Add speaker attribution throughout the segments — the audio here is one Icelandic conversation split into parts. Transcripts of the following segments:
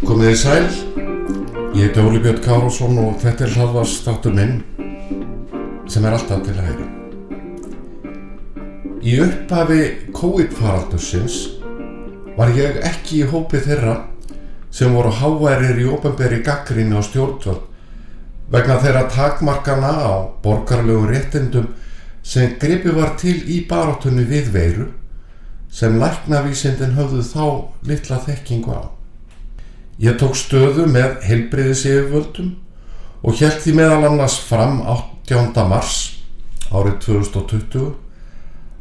Speaker 1: Komið þið sæl, ég heiti Óli Björn Kárason og þetta hlaðvarpsþáttur minn sem alltaf til hægri. Í upphafi COVID-faraldursins var ég ekki í hópi þeirra sem voru háværir í opinberri gagnrýni á stjórnvöld vegna þeirra takmarkana á borgaralegum réttindum sem gripið var til í baráttunni við veiru sem læknavísindin höfðu þá litla þekkingu á. Ég tók stöðu með heilbrigðisyfirvöldum og hélt því meðal annars fram 18. mars árið 2020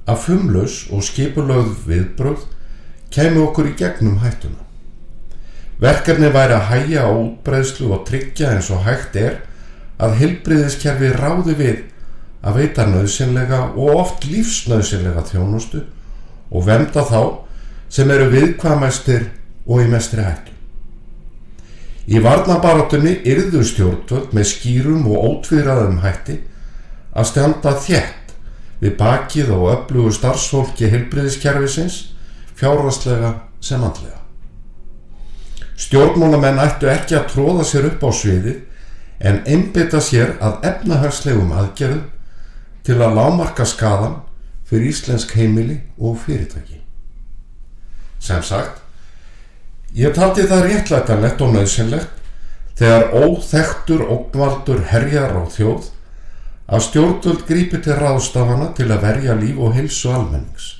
Speaker 1: að fumlaus og skipulögð viðbrögð kæmu okkur í gegnum hættuna. Verkefni væri að hægja á útbreiðslu og tryggja eins og hægt að heilbrigðiskerfi ráði við að veita nauðsynlega og oft lífsnauðsynlega þjónustu og vernda þá sem eru viðkvæmastir og í mestri hættu. Í varnarbaráttunni yrðu stjórnvöld með skýrum og ótvíræðum hætti að standa þétt við bakið og öflugu starfsfólki heilbrigðiskerfisins, fjárhagslega sem andlega. Stjórnmálamenn ættu ekki að tróða sér upp á sviðið en einbeita sér að efnahagslegum aðgerðum til að lágmarka skaðann fyrir íslensk heimili og fyrirtæki. Sem sagt, ég taldi það réttlætanlegt og nauðsynlegt þegar óþekktur ógnvaldur herjar á þjóð að stjórnvöld grípi til ráðstafana til að verja líf og heilsu almennings.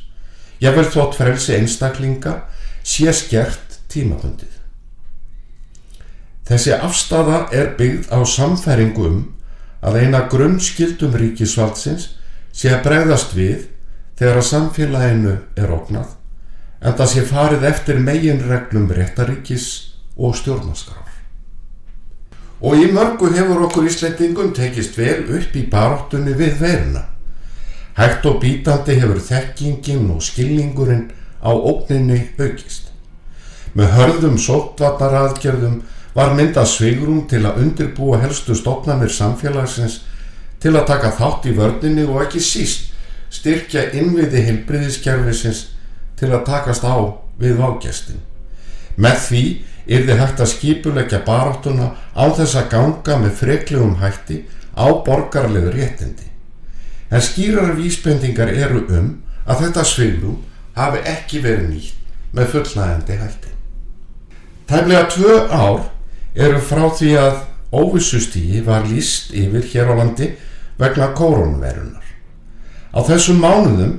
Speaker 1: Jafnvel þótt frelsi einstaklinga sé skert tímabundið. Þessi afstaða byggð á sannfæringu að eina grunnskildum ríkisvaldsins sé að bregðast við þegar að samfélaginu ógnað, enda sé farið eftir meginreglum réttaríkis og stjórnarskrár. Og í mörgu hefur okkur Íslendingum tekist vel upp í baráttunni við veiruna. Hægt og bítandi hefur þekkingin og skilningurinn á ógninni aukist. Með hörðum sóttvarnaraðgerðum var myndað svigrúm til að undirbúa helstu stofnanir samfélagsins til að taka þátt í vörninni og ekki síst styrkja innviði heilbrigðiskerfisins til að takast á við vágestin. Með því yrði hægt að skipuleggja baráttuna án þess að ganga með freklegum hætti á borgaralegu réttindi. En skýrar vísbendingar eru að þetta svigrúm hafi ekki verið nýtt með fullnægjandi hætti. Tæplega 2 ár eru frá því að óvissustigi var lýst yfir hér á landi vegna kórónuveirunar. Á þessum mánuðum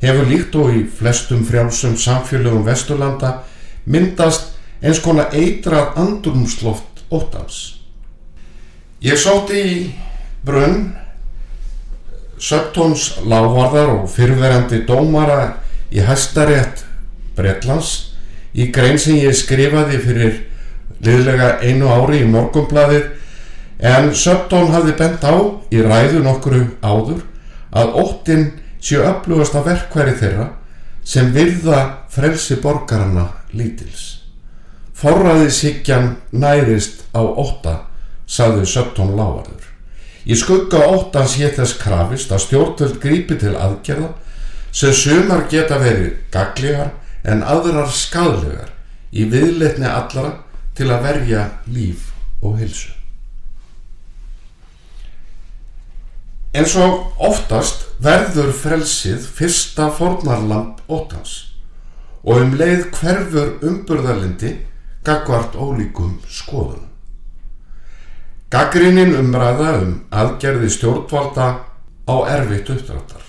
Speaker 1: hefur líkt og í flestum frjálsum samfélögum Vesturlanda myndast eins konar eitrað andrúmsloft óttans. Ég sótti í brunn Subtons lágvarðar og fyrrverandi dómara í Hæstarétt Bretlands í grein sem ég skrifaði fyrir liðlega 1 ári í Morgunblaðið, en Subton hafði bent á í ræðu nokkru áður að óttinn séu öflugasta verkfæri þeirra sem virða frelsi borgaranna lítils. Forræðishyggjan nærist á ótta, sagði Subton lágvarður. Í skugga óttans sé þess krafist að stjórnvöld grípi til aðgerða sem sumar geta verið gagnlegar en aðrar skaðlegar í viðleitni allra til að verja líf og heilsu. Eins og oftast verður frelsið fyrsta fórnarlamb óttans og leið hverfur umburðarlyndi gagnvart ólíkum skoðunum. Gagnrýnin umræða aðgerðir stjórnvalda á erfitt uppdráttar.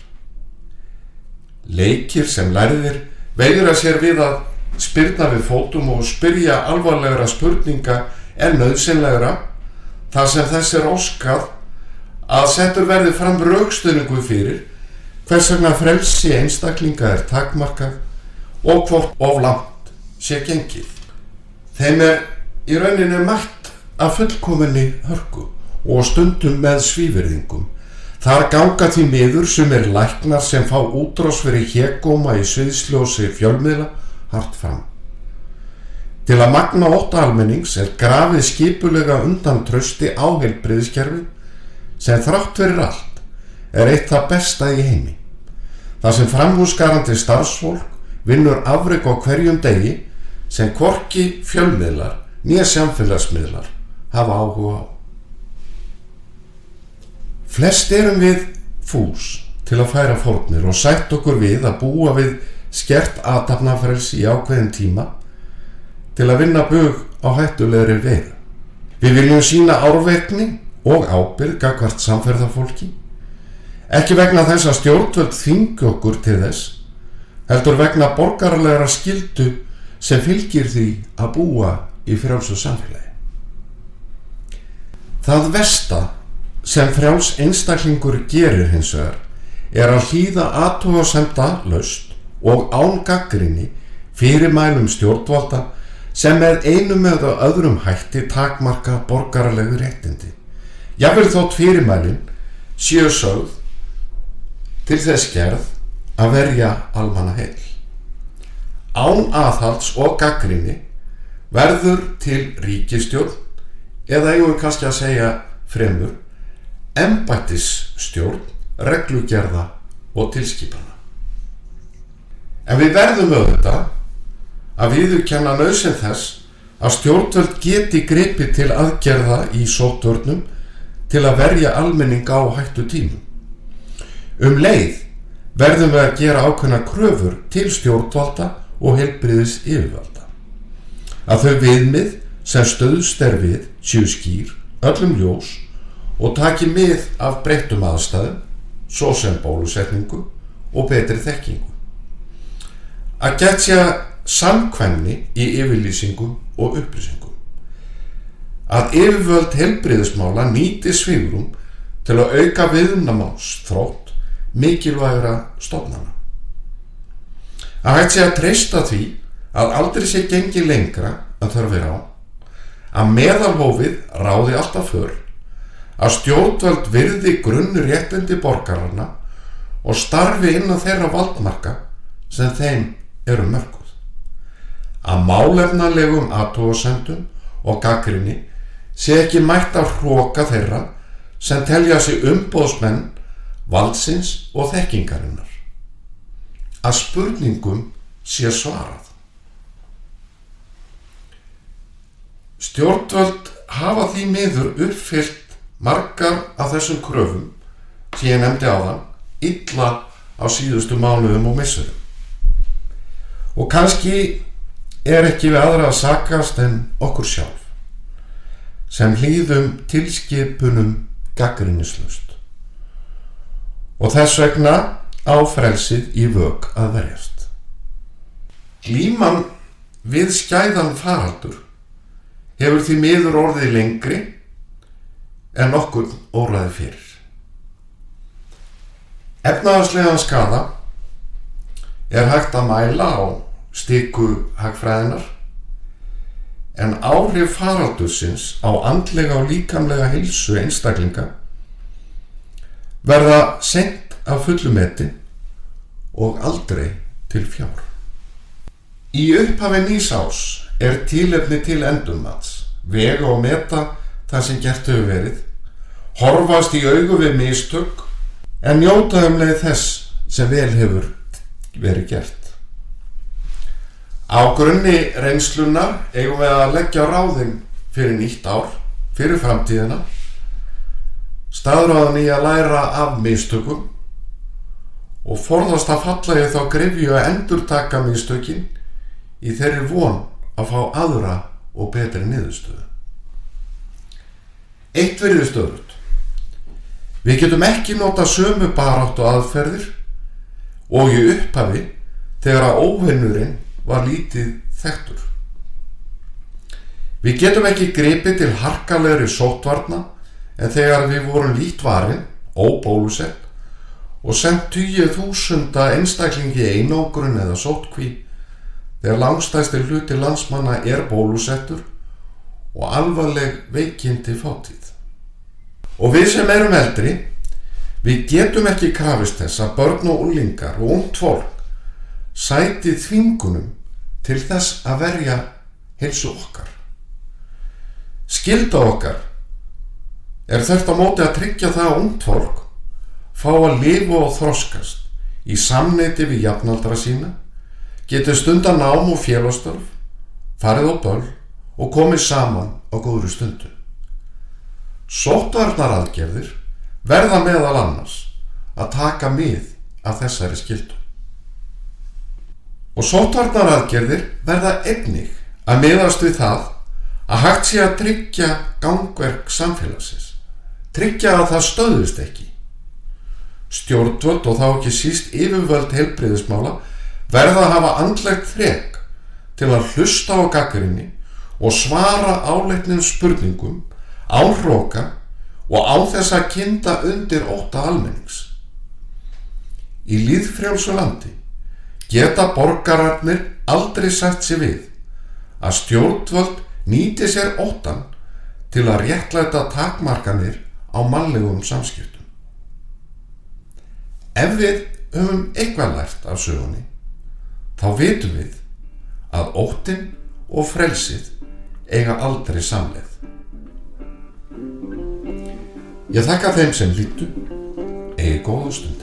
Speaker 1: Leikir sem lærðir veigra sér við að spyrna við fótum og spyrja alvarlegra spurninga nauðsynlegra þar sem þess óskað að settur verði fram rökstuðningu fyrir hvers vegna frelsi einstaklinga takmarkað og hvort of langt sé gengið. Þeim í rauninni mætt af fullkominni hörku og stundum með svívirðingum. Þar ganga því miður sumir læknar sem fá útrás fyrir hégóma í sviðsljósi fjölmiðla hart fram. Til að magna ótta almennings grafið skipulega undan trausti á heilbrigðiskerfið sem þrátt fyrir allt eitt það besta í heimi. Það sem framúrskarandi starfsfólk vinnur afrek á hverjum degi sem hvorki fjölmiðlar né samfélagsmiðlar hafa áhuga á. Flest erum við fús til að færa fórnir og sætt okkur við að búa við skert athafnafrelsi í ákveðin tíma til að vinna bug á hættulegri veiru. Við viljum sýna árvekni og ábyrgð gagnvart samferðafólki, ekki vegna þess að stjórnvöld þvingi okkur til þess, heldur vegna borgaralegra skyldu sem fylgir því að búa í frjálsu samfélagi. Það versta sem frjáls einstaklingur gerir hins vegar að hlýða athugasemdalaust og án gagnrýni fyrirmælum stjórnvalda sem með einum eða öðrum hætti takmarka borgaralegu réttindi. Jafnvel þótt fyrirmælin séu sögð til þess gerð að verja almannaheill. Án aðhalds og gagnrýni verður til ríkisstjórn, eða eigum við kannski að segja fremur embættisstjórn, reglugerða og tilskipana. En við verðum auðvitað að viðurkenna nauðsyn þess að stjórnvöld geti gripið til aðgerða í sóttvörnum til að verja almenning á hættutímum. Leið verðum við að gera ákveðnar kröfur til stjórnvalda og heilbrigðisyfirvalda. Að þau viðmið sem stöðst við séu skýr, öllum ljós og taki mið af breyttum aðstæðum, svo sem bólusetningu og betri þekkingu. Að gætt sé samkvæmni í yfirlýsingum og upplýsingum. Að yfirvöld heilbrigðismála nýti svigrúm til að auka viðnámsþrótt mikilvægra stofnana. Að hægt sé að treysta því að aldrei sé gengið lengra en þörf á, að meðalhófið ráði alltaf för, að stjórnvöld virði grunnréttindi borgaranna og starfi innan þeirra valdmarka sem þeim eru mörkuð. Að málefnalegum athugasemdum og gagnrýni sé ekki mætt að hroka þeirra sem telja sig umboðsmenn valdsins og þekkingarinnar. Að spurningum sé svarað. Stjórnvöld hafa því miður uppfyllt margar af þessum kröfum sem ég nefndi áðan illa á síðustu mánuðum og misserum. Og kannski ekki við aðra að sakast en okkur sjálf, sem hlýðum tilskipunum gagnrýnislaust. Og þess vegna á frelsið í vök að verjast. Glíman við skæðan faraldur hefur því miður orðið lengri en nokkurn óraði fyrir. Efnahagslegan skaða hægt að mæla á stiku hagfræðinnar, en áhrif faraldursins á andlega og líkamlega heilsu einstaklinga verða seint af fullu meti og aldrei til fjár. Í upphafi nýs árs tilefni til endurmats, vega og meta það sem gert hefur verið, horfast í augu við mistök en njóta leið þess sem vel hefur verið gert. Á grunni reynslunnar eigum við að leggja ráðin fyrir nýtt ár, fyrir framtíðina, staðráðin í að læra af mistökum og forðast að falla í þá gryfju að endurtaka mistökin í þeirri von að fá aðra og betri niðurstöðu. Eitt virðist stöðugt. Við getum ekki nota sömu baráttu aðferðir og í upphafi þegar að óvinnurinn var lítið þekktur. Við getum ekki gripið til harkalegri sóttvarna en þegar við vorum lítt varin, óbólusett og sent tugi þúsunda einstaklingi í einangrun eða sóttkví þegar langstærsti hluti landsmanna bólusettur og alvarleg veikindi fátíð. Og við sem erum eldri, við getum ekki krafist þess að börn og unglingar og ungt fólk sæti þvingunum til þess að verja heilsu okkar. Skylda okkar er þvert á móti að tryggja það að ungt fólk fá að lifa og þroskast í samneyti við jafnaldra sína, geti stunda nám og félagsstörf, farið á böll og komið saman á góðri stundu. Sóttvarnaraðgerðir verða meðal annars að taka mið af þessari skyldu. Og sóttvarnaraðgerðir verða einnig að miðast við það að hægt sé að tryggja gangverk samfélagsins, tryggja að það stöðvist ekki. Stjórnvöld og þá ekki síst yfirvöld heilbrigðismála verða að hafa andlegt þrek til að hlusta á gagnrýni og svara áleitnum spurningum án hroka og án þess að kynda undir ótta almennings. Í lýðfrjálsu landi geta borgararnir aldrei sagt sér við að stjórnvöld nýti sér óttann til að réttlæta takmarkanir á mannlegum samskiptum. Ef við höfum eitthvað lært af sögunni, þá vitum við að óttinn og frelsið eiga aldrei samleið. Ég þakka þeim sem hlýddu, eigi góða stund.